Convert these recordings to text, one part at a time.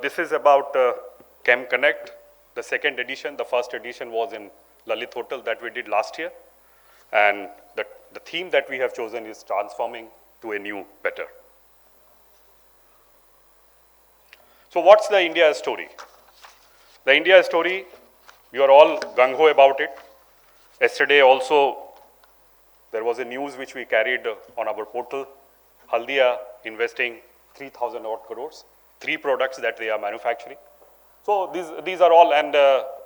This is about Chem Connect, the second edition. The first edition was in Lalit Hotel that we did last year. And the theme that we have chosen is transforming to a new, better. So what's the India story? The India story, you are all gung-ho about it. Yesterday also, there was a news which we carried on our portal. Haldia investing 3,000 odd crores, 3 products that they are manufacturing. So these are all, and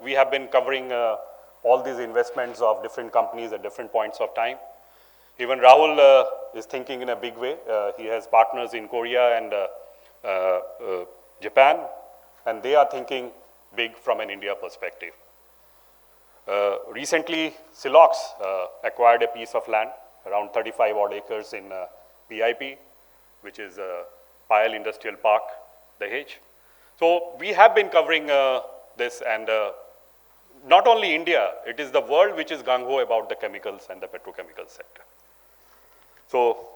we have been covering all these investments of different companies at different points of time. Even Rahul is thinking in a big way. He has partners in Korea and Japan, and they are thinking big from an India perspective. Recently, Silox acquired a piece of land, around 35 odd acres in PIP, which is Payal Industrial Park, Dahej. So we have been covering this, and not only India, it is the world which is gung-ho about the chemicals and the petrochemical sector. So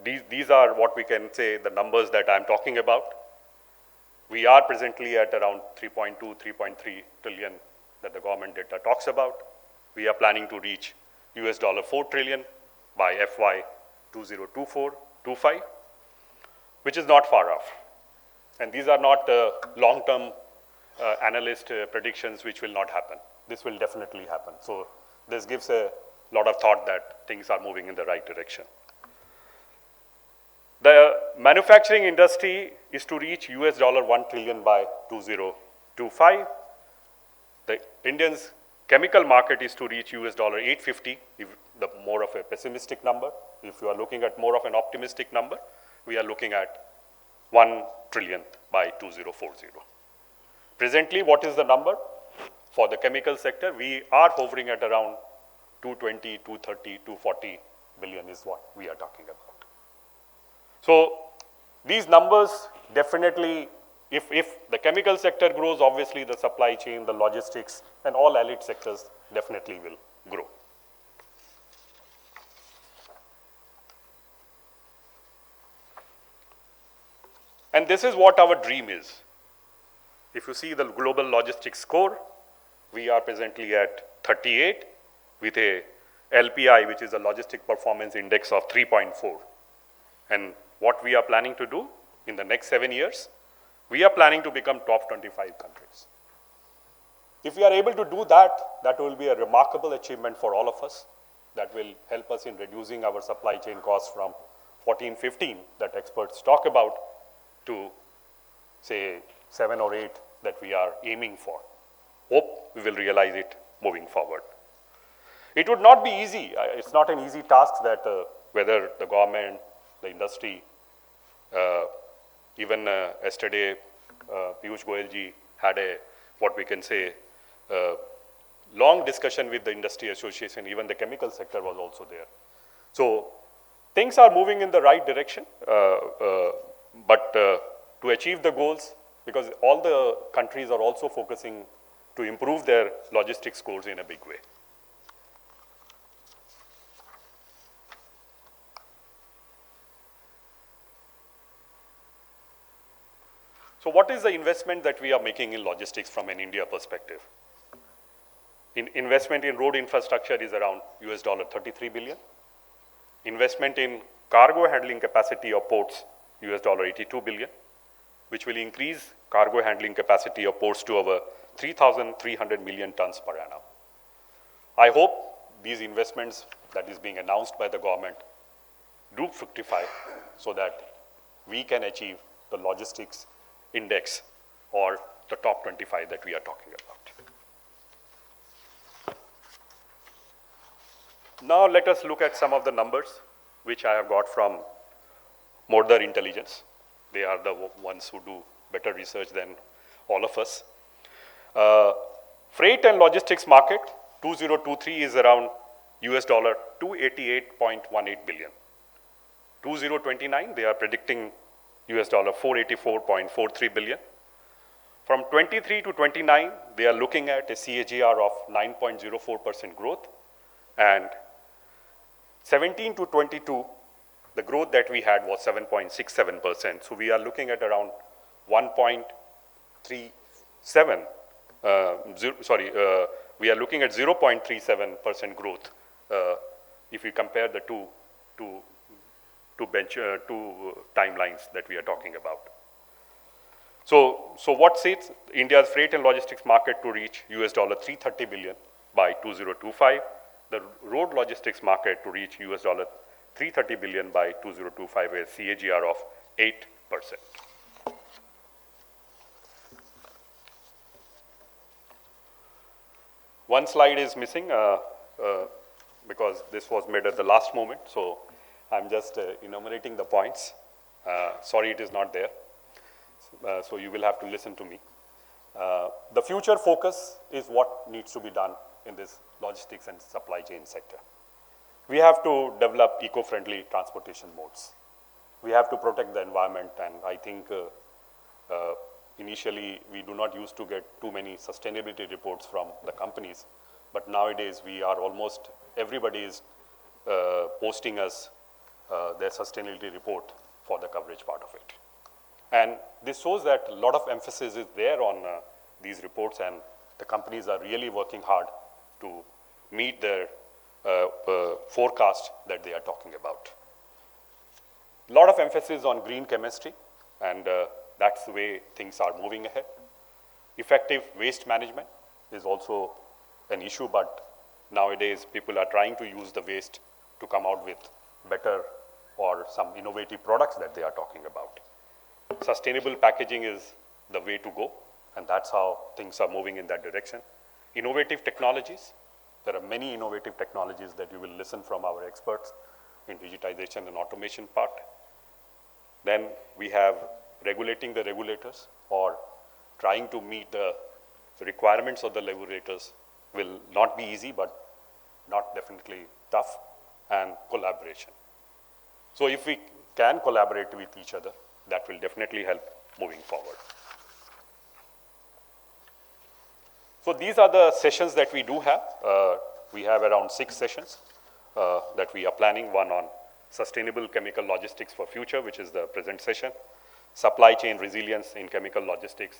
these are what we can say the numbers that I'm talking about. We are presently at around 3.2, 3.3 trillion that the government data talks about. We are planning to reach $4 trillion by FY 2024-25, which is not far off. And these are not long-term analyst predictions which will not happen. This will definitely happen. So this gives a lot of thought that things are moving in the right direction. The manufacturing industry is to reach $1 trillion by 2025. The Indian's chemical market is to reach $850, if the more of a pessimistic number. If you are looking at more of an optimistic number, we are looking at 1 trillion by 2040. Presently, what is the number? For the chemical sector, we are hovering at around 220, 230, 240 billion is what we are talking about. So these numbers definitely, if the chemical sector grows, obviously the supply chain, the logistics, and all allied sectors definitely will grow. And this is what our dream is. If you see the global logistics score, we are presently at 38 with a LPI, which is a logistic performance index of 3.4. And what we are planning to do in the next 7 years, we are planning to become top 25 countries. If we are able to do that, that will be a remarkable achievement for all of us. That will help us in reducing our supply chain costs from 14, 15 that experts talk about to say 7 or 8 that we are aiming for. Hope we will realize it moving forward. It would not be easy. It's not an easy task that whether the government, the industry, even yesterday, Piyush Goyal ji had a, what we can say, long discussion with the industry association. Even the chemical sector was also there. So things are moving in the right direction, but to achieve the goals, because all the countries are also focusing to improve their logistics scores in a big way. So what is the investment that we are making in logistics from an India perspective? Investment in road infrastructure is around $33 billion. Investment in cargo handling capacity of ports, $82 billion, which will increase cargo handling capacity of ports to over 3,300 million tons per annum. I hope these investments that is being announced by the government do fructify so that we can achieve the logistics index or the top 25 that we are talking about. Now let us look at some of the numbers which I have got from Mordor Intelligence. They are the ones who do better research than all of us. Freight and logistics market 2023 is around $288.18 billion. 2029 they are predicting $484.43 billion. From 23 to 29, they are looking at a CAGR of 9.04% growth, and 17 to 22, the growth that we had was 7.67%. So we are looking at around 1.37, we are looking at 0.37% growth if we compare the two timelines that we are talking about. So what says India's freight and logistics market to reach US $330 billion by 2025, the road logistics market to reach US $330 billion by 2025 with CAGR of 8%. One slide is missing because this was made at the last moment, so I'm just enumerating the points. Sorry it is not there, so you will have to listen to me. The future focus is what needs to be done in this logistics and supply chain sector. We have to develop eco-friendly transportation modes. We have to protect the environment, and I think initially we do not used to get too many sustainability reports from the companies, but nowadays we are almost, everybody is posting us their sustainability report for the coverage part of it. And this shows that a lot of emphasis is there on these reports, and the companies are really working hard to meet their forecast that they are talking about. A lot of emphasis on green chemistry, and that's the way things are moving ahead. Effective waste management is also an issue, but nowadays people are trying to use the waste to come out with better or some innovative products that they are talking about. Sustainable packaging is the way to go, and that's how things are moving in that direction. Innovative technologies. There are many innovative technologies that you will listen from our experts in digitization and automation part. Then we have regulating the regulators, or trying to meet the requirements of the regulators will not be easy, but not definitely tough, and collaboration. So if we can collaborate with each other, that will definitely help moving forward. So these are the sessions that we do have. We have around 6 sessions that we are planning. One on sustainable chemical logistics for future, which is the present session. Supply chain resilience in chemical logistics,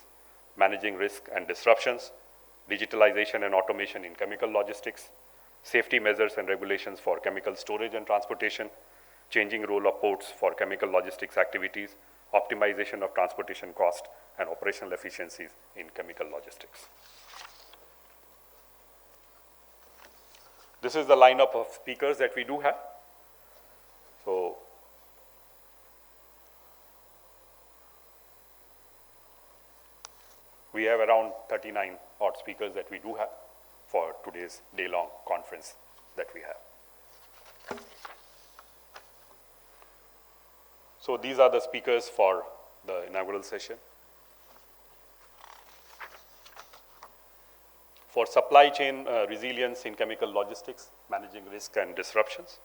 managing risk and disruptions, digitalization and automation in chemical logistics, safety measures and regulations for chemical storage and transportation, changing role of ports for chemical logistics activities, optimization of transportation cost, and operational efficiencies in chemical logistics. This is the lineup of speakers that we do have. So we have around 39 odd speakers that we do have for today's day-long conference that we have. So these are the speakers for the inaugural session. For supply chain resilience in chemical logistics, managing risk and disruptions.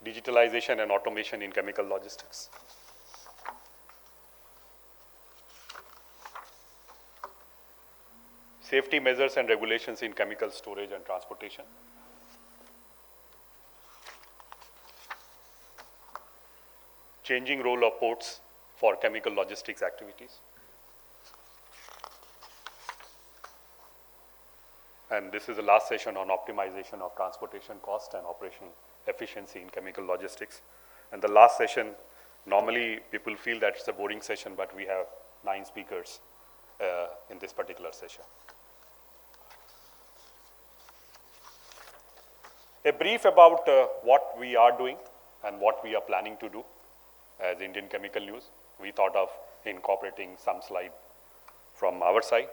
Digitalization and automation in chemical logistics. Safety measures and regulations in chemical storage and transportation. Changing role of ports for chemical logistics activities. And this is the last session on optimization of transportation cost and operational efficiency in chemical logistics. And the last session, normally people feel that it's a boring session, but we have 9 speakers in this particular session. A brief about what we are doing and what we are planning to do as Indian Chemical News. We thought of incorporating some slide from our side.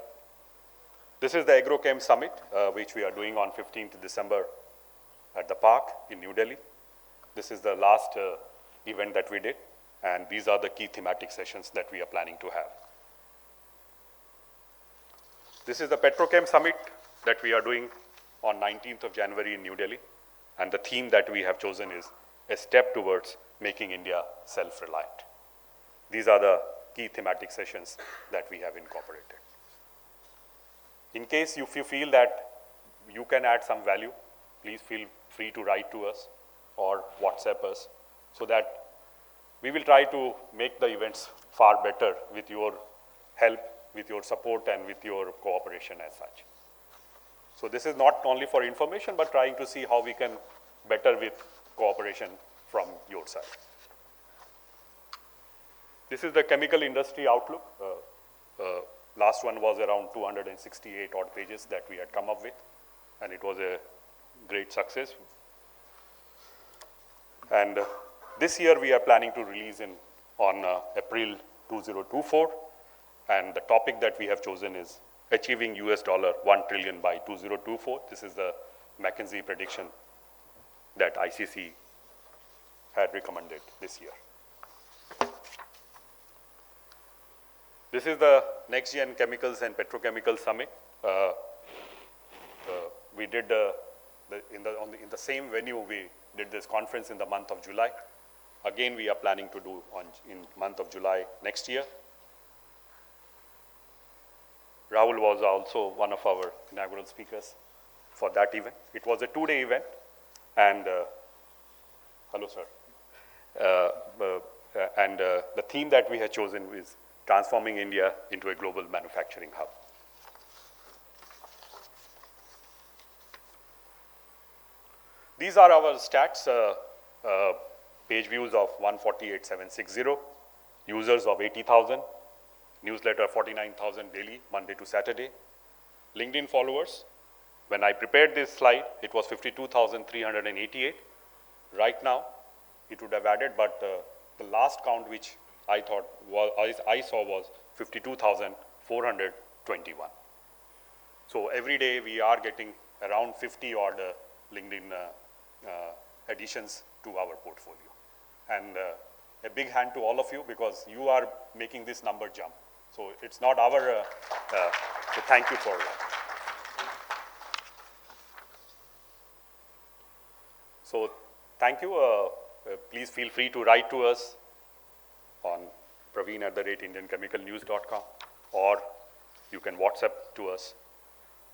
This is the AgroChem Summit, which we are doing on 15th December at the park in New Delhi. This is the last event that we did, and these are the key thematic sessions that we are planning to have. This is the Petrochem Summit that we are doing on 19th of January in New Delhi, and the theme that we have chosen is a step towards making India self-reliant. These are the key thematic sessions that we have incorporated. In case if you feel that you can add some value, please feel free to write to us or WhatsApp us, so that we will try to make the events far better with your help, with your support, and with your cooperation as such. So this is not only for information, but trying to see how we can better with cooperation from your side. This is the chemical industry outlook. Last one was around 268 odd pages that we had come up with, and it was a great success. And this year we are planning to release on April 2024, and the topic that we have chosen is achieving $1 trillion by 2024. This is the McKinsey prediction that ICC had recommended this year. This is the Next Gen Chemicals and Petrochemical Summit. We did in the same venue. We did this conference in the month of July. Again, we are planning to do in month of July next year. Rahul was also one of our inaugural speakers for that event. It was a 2-day event, and hello, sir. The theme that we have chosen is transforming India into a global manufacturing hub. These are our stats. Page views of 148,760, users of 80,000, newsletter 49,000 daily, Monday to Saturday. LinkedIn followers, when I prepared this slide, it was 52,388. Right now, it would have added, but the last count which I saw was 52,421. So every day we are getting around 50 odd LinkedIn additions to our portfolio. And a big hand to all of you, because you are making this number jump. So it's not our, so thank you for that. So thank you. Please feel free to write to us on pravin@indianchemicalnews.com, or you can WhatsApp to us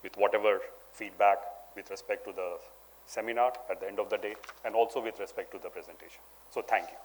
with whatever feedback with respect to the seminar at the end of the day, and also with respect to the presentation. So thank you.